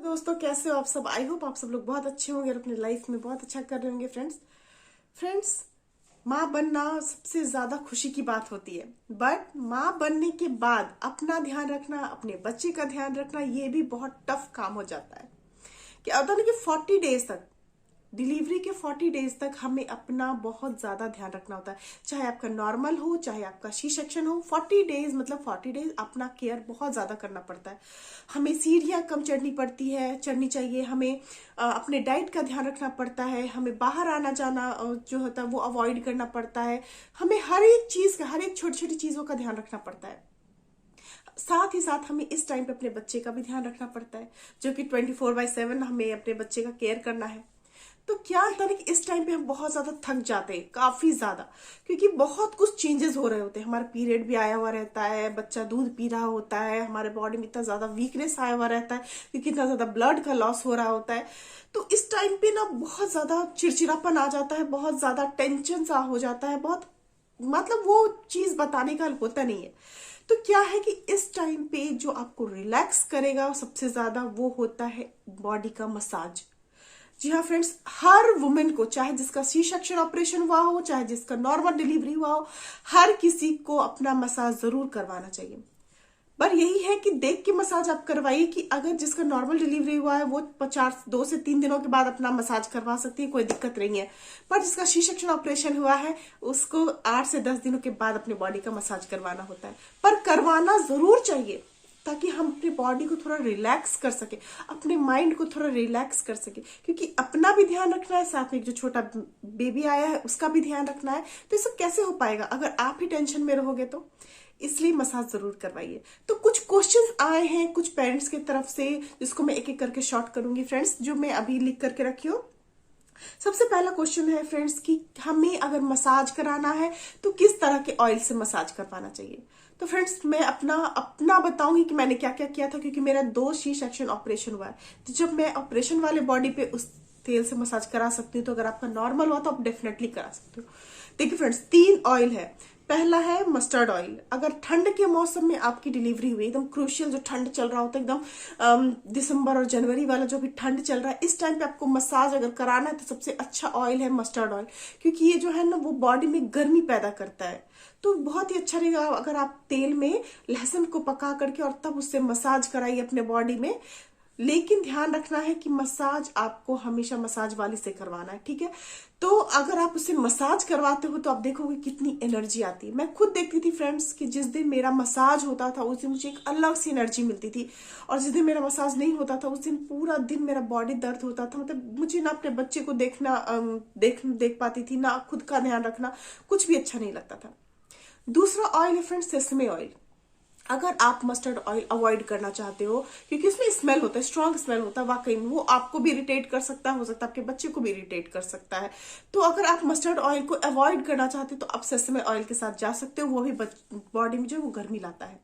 दोस्तों, कैसे हो आप सब। आई होप आप सब लोग बहुत अच्छे होंगे और अपनी लाइफ में बहुत अच्छा कर रहे होंगे। फ्रेंड्स, माँ बनना सबसे ज्यादा खुशी की बात होती है। बट माँ बनने के बाद अपना ध्यान रखना, अपने बच्चे का ध्यान रखना, ये भी बहुत टफ काम हो जाता है। क्या होता है ना कि 40 डेज तक, डिलीवरी के 40 डेज तक हमें अपना बहुत ज्यादा ध्यान रखना होता है। चाहे आपका नॉर्मल हो, चाहे आपका सी सेक्शन हो, 40 डेज मतलब 40 डेज अपना केयर बहुत ज्यादा करना पड़ता है। हमें सीढ़ियां कम चढ़नी चाहिए। हमें अपने डाइट का ध्यान रखना पड़ता है। हमें बाहर आना जाना जो होता है वो अवॉइड करना पड़ता है। हमें हर एक चीज का, हर एक छोटी छोटी चीजों का ध्यान रखना पड़ता है। साथ ही साथ हमें इस टाइम पे अपने बच्चे का भी ध्यान रखना पड़ता है, जो कि 24/7 हमें अपने बच्चे का केयर करना है। तो क्या होता है कि इस टाइम पे हम बहुत ज्यादा थक जाते हैं, काफी ज्यादा, क्योंकि बहुत कुछ चेंजेस हो रहे होते हैं। हमारा पीरियड भी आया हुआ रहता है, बच्चा दूध पी रहा होता है, हमारे बॉडी में इतना ज्यादा वीकनेस आया हुआ रहता है क्योंकि इतना ज्यादा ब्लड का लॉस हो रहा होता है। तो इस टाइम पे ना बहुत ज्यादा चिड़चिड़ापन आ जाता है, बहुत ज्यादा टेंशन सा हो जाता है, बहुत मतलब वो चीज बताने का होता नहीं है। तो क्या है कि इस टाइम पे जो आपको रिलैक्स करेगा सबसे ज्यादा वो होता है बॉडी का मसाज। जी हाँ फ्रेंड्स, हर वुमेन को, चाहे जिसका सी सेक्शन ऑपरेशन हुआ हो, चाहे जिसका नॉर्मल डिलीवरी हुआ हो, हर किसी को अपना मसाज जरूर करवाना चाहिए। पर यही है कि देख के मसाज आप करवाइए कि अगर जिसका नॉर्मल डिलीवरी हुआ है वो 2 से 3 दिनों के बाद अपना मसाज करवा सकती है, कोई दिक्कत नहीं है। पर जिसका सी सेक्शन ऑपरेशन हुआ है उसको 8 से 10 दिनों के बाद अपने बॉडी का मसाज करवाना होता है। पर करवाना जरूर चाहिए ताकि हम अपनी बॉडी को थोड़ा रिलैक्स कर सके, अपने माइंड को थोड़ा रिलैक्स कर सके, क्योंकि अपना भी ध्यान रखना है, साथ में जो छोटा बेबी आया है उसका भी ध्यान रखना है। तो ये सब कैसे हो पाएगा अगर आप ही टेंशन में रहोगे तो। इसलिए मसाज जरूर करवाइए। तो कुछ क्वेश्चंस आए हैं कुछ पेरेंट्स की तरफ से, जिसको मैं एक एक करके शॉर्ट करूंगी फ्रेंड्स, जो मैं अभी लिख करके रखी हूँ। सबसे पहला क्वेश्चन है फ्रेंड्स कि हमें अगर मसाज कराना है तो किस तरह के ऑयल से मसाज करवाना चाहिए। तो फ्रेंड्स, मैं अपना अपना बताऊंगी कि मैंने क्या क्या किया था, क्योंकि मेरा 2 सी सेक्शन ऑपरेशन हुआ है। तो जब मैं ऑपरेशन वाले बॉडी पे उस तेल से मसाज करा सकती हूँ, तो अगर आपका नॉर्मल हुआ तो आप डेफिनेटली करा सकते हो। देखिए फ्रेंड्स, 3 ऑयल है। पहला है मस्टर्ड ऑयल। अगर ठंड के मौसम में आपकी डिलीवरी हुई, एकदम क्रूशियल जो ठंड चल रहा होता है, एकदम दिसंबर और जनवरी वाला जो भी ठंड चल रहा है, इस टाइम पे आपको मसाज अगर कराना है तो सबसे अच्छा ऑयल है मस्टर्ड ऑयल, क्योंकि ये जो है ना वो बॉडी में गर्मी पैदा करता है। तो बहुत ही अच्छा रहेगा अगर आप तेल में लहसुन को पका करके और तब उससे मसाज कराइए अपने बॉडी में। लेकिन ध्यान रखना है कि मसाज आपको हमेशा मसाज वाली से करवाना है, ठीक है। तो अगर आप उससे मसाज करवाते हो तो आप देखोगे कितनी एनर्जी आती है। मैं खुद देखती थी फ्रेंड्स कि जिस दिन मेरा मसाज होता था उस दिन मुझे एक अलग सी एनर्जी मिलती थी, और जिस दिन मेरा मसाज नहीं होता था उस दिन पूरा दिन मेरा बॉडी दर्द होता था। मतलब मुझे ना अपने बच्चे को देख पाती थी, ना खुद का ध्यान रखना, कुछ भी अच्छा नहीं लगता था। दूसरा ऑयल है फ्रेंड्स सेसमे ऑयल। अगर आप मस्टर्ड ऑयल अवॉइड करना चाहते हो, क्योंकि उसमें स्मेल होता है, स्ट्रॉन्ग स्मेल होता है, वाकई में वो आपको भी इरिटेट कर सकता है, हो सकता है आपके बच्चे को भी इरिटेट कर सकता है। तो अगर आप मस्टर्ड ऑयल को अवॉइड करना चाहते हो तो आप सेसमे ऑयल के साथ जा सकते हो, वो भी बॉडी में जो वो गर्मी लाता है।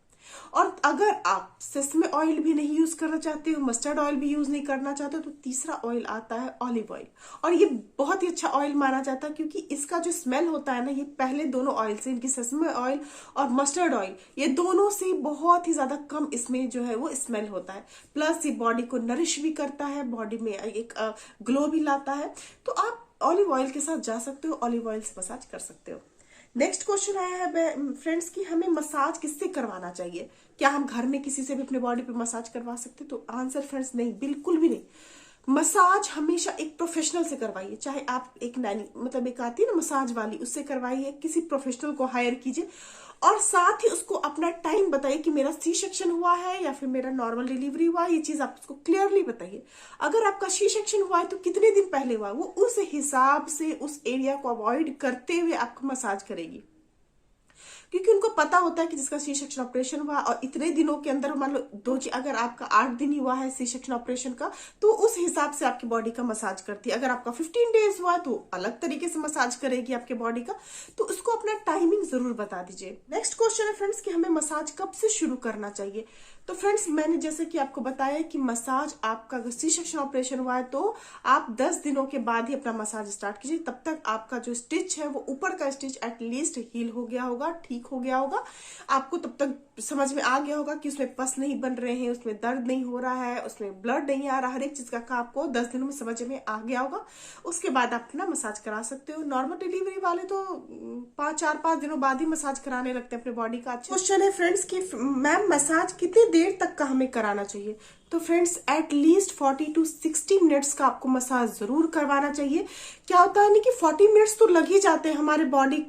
और अगर आप सेसमे ऑयल भी नहीं यूज करना चाहते हो, मस्टर्ड ऑयल भी यूज नहीं करना चाहते हो, तो तीसरा ऑयल आता है ऑलिव ऑयल। और ये बहुत ही अच्छा ऑयल माना जाता है, क्योंकि इसका जो स्मेल होता है ना, ये पहले दोनों ऑयल से, इनकी सेसमे ऑयल और मस्टर्ड ऑयल, ये दोनों से बहुत ही ज्यादा कम इसमें जो है वो स्मेल होता है। प्लस ये बॉडी को नरिश भी करता है, बॉडी में एक ग्लो भी लाता है। तो आप ऑलिव ऑयल के साथ जा सकते हो, ऑलिव ऑयल से मसाज कर सकते हो। नेक्स्ट क्वेश्चन आया है फ्रेंड्स कि हमें मसाज किससे करवाना चाहिए, क्या हम घर में किसी से भी अपने बॉडी पे मसाज करवा सकते हैं। तो आंसर फ्रेंड्स, नहीं, बिल्कुल भी नहीं। मसाज हमेशा एक प्रोफेशनल से करवाइए। चाहे आप एक नैनी, मतलब एक आती है ना मसाज वाली, उससे करवाइए, किसी प्रोफेशनल को हायर कीजिए। और साथ ही उसको अपना टाइम बताइए कि मेरा सी सेक्शन हुआ है या फिर मेरा नॉर्मल डिलीवरी हुआ है, ये चीज आप उसको क्लियरली बताइए। अगर आपका सी सेक्शन हुआ है तो कितने दिन पहले हुआ है, वो उस हिसाब से उस एरिया को अवॉइड करते हुए आपको मसाज करेगी, क्योंकि उनको पता होता है कि जिसका सी सेक्शन ऑपरेशन हुआ और इतने दिनों के अंदर, मान लो अगर आपका 8 दिन ही हुआ है सी सेक्शन ऑपरेशन का, तो उस हिसाब से आपकी बॉडी का मसाज करती है। अगर आपका 15 डेज हुआ है तो अलग तरीके से मसाज करेगी आपके बॉडी का। तो उसको अपना टाइमिंग जरूर बता दीजिए। नेक्स्ट क्वेश्चन है फ्रेंड्स कि हमें मसाज कब से शुरू करना चाहिए। तो फ्रेंड्स, मैंने जैसे कि आपको बताया कि मसाज आपका अगर सी सेक्शन ऑपरेशन हुआ है तो आप 10 दिनों के बाद ही अपना मसाज स्टार्ट कीजिए। तब तक आपका जो स्टिच है वो ऊपर का स्टिच एटलीस्ट हील हो गया होगा, ठीक हो गया होगा। आपको तब तक समझ में आ गया होगा कि उसमें पस नहीं बन रहे हैं, उसमें दर्द नहीं हो रहा है, उसमें ब्लड नहीं आ रहा, हर एक चीज का आपको 10 दिनों में समझ में आ गया होगा। उसके बाद आप अपना मसाज करा सकते हो। नॉर्मल डिलीवरी वाले तो 4-5 दिनों बाद ही मसाज कराने लगते हैं अपने बॉडी का। अच्छा क्वेश्चन है फ्रेंड्स कि मैम मसाज कितनी देर तक का हमें कराना चाहिए? तो फ्रेंड्स एटलीस्ट 40 to 60 मिनट्स का आपको मसाज जरूर करवाना चाहिए। क्या होता है ना कि 40 मिनट्स तो लग ही जाते हैं हमारे बॉडी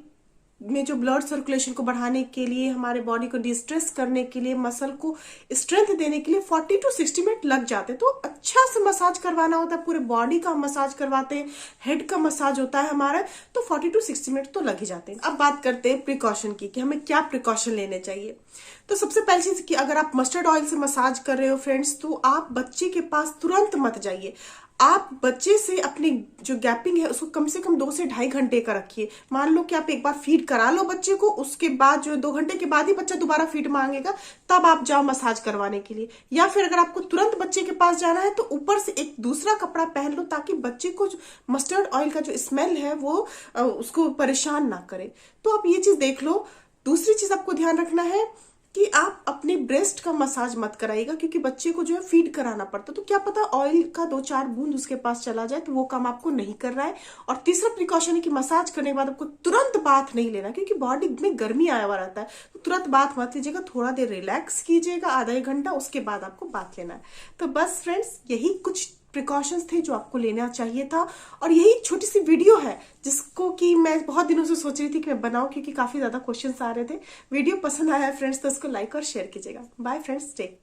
में जो ब्लड सर्कुलेशन को बढ़ाने के लिए, हमारे बॉडी को डिस्ट्रेस करने के लिए, मसल को स्ट्रेंथ देने के लिए 40 to 60 मिनट लग जाते हैं। तो अच्छा से मसाज करवाना होता है, पूरे बॉडी का मसाज करवाते हैं, हेड का मसाज होता है हमारा, तो 40 to 60 मिनट तो लग ही जाते हैं। अब बात करते हैं प्रिकॉशन की कि हमें क्या प्रिकॉशन लेने चाहिए। तो सबसे पहली चीज कि अगर आप मस्टर्ड ऑयल से मसाज कर रहे हो फ्रेंड्स, तो आप बच्चे के पास तुरंत मत जाइए। आप बच्चे से अपनी जो गैपिंग है उसको कम से कम 2 से 2.5 घंटे का रखिए। मान लो कि आप एक बार फीड करा लो बच्चे को, उसके बाद जो 2 घंटे के बाद ही बच्चा दोबारा फीड मांगेगा, तब आप जाओ मसाज करवाने के लिए। या फिर अगर आपको तुरंत बच्चे के पास जाना है तो ऊपर से एक दूसरा कपड़ा पहन लो, ताकि बच्चे को मस्टर्ड ऑयल का जो स्मेल है वो उसको परेशान ना करे। तो आप ये चीज देख लो। दूसरी चीज आपको ध्यान रखना है कि आप अपने ब्रेस्ट का मसाज मत कराइएगा, क्योंकि बच्चे को जो है फीड कराना पड़ता है, तो क्या पता ऑयल का 2-4 बूंद उसके पास चला जाए, तो वो काम आपको नहीं कर रहा है। और तीसरा प्रिकॉशन है कि मसाज करने के बाद आपको तुरंत बाथ नहीं लेना, क्योंकि बॉडी में गर्मी आया हुआ रहता है, तो तुरंत बाथ मत लीजिएगा, थोड़ा देर रिलैक्स कीजिएगा, आधा 1 घंटा, उसके बाद आपको बाथ लेना है। तो बस फ्रेंड्स यही कुछ प्रिकॉशंस थे जो आपको लेना चाहिए था, और यही छोटी सी वीडियो है जिसको कि मैं बहुत दिनों से सोच रही थी कि मैं बनाऊं, क्योंकि काफी ज्यादा क्वेश्चंस आ रहे थे। वीडियो पसंद आया है फ्रेंड्स तो इसको लाइक और शेयर कीजिएगा। Bye friends, take care.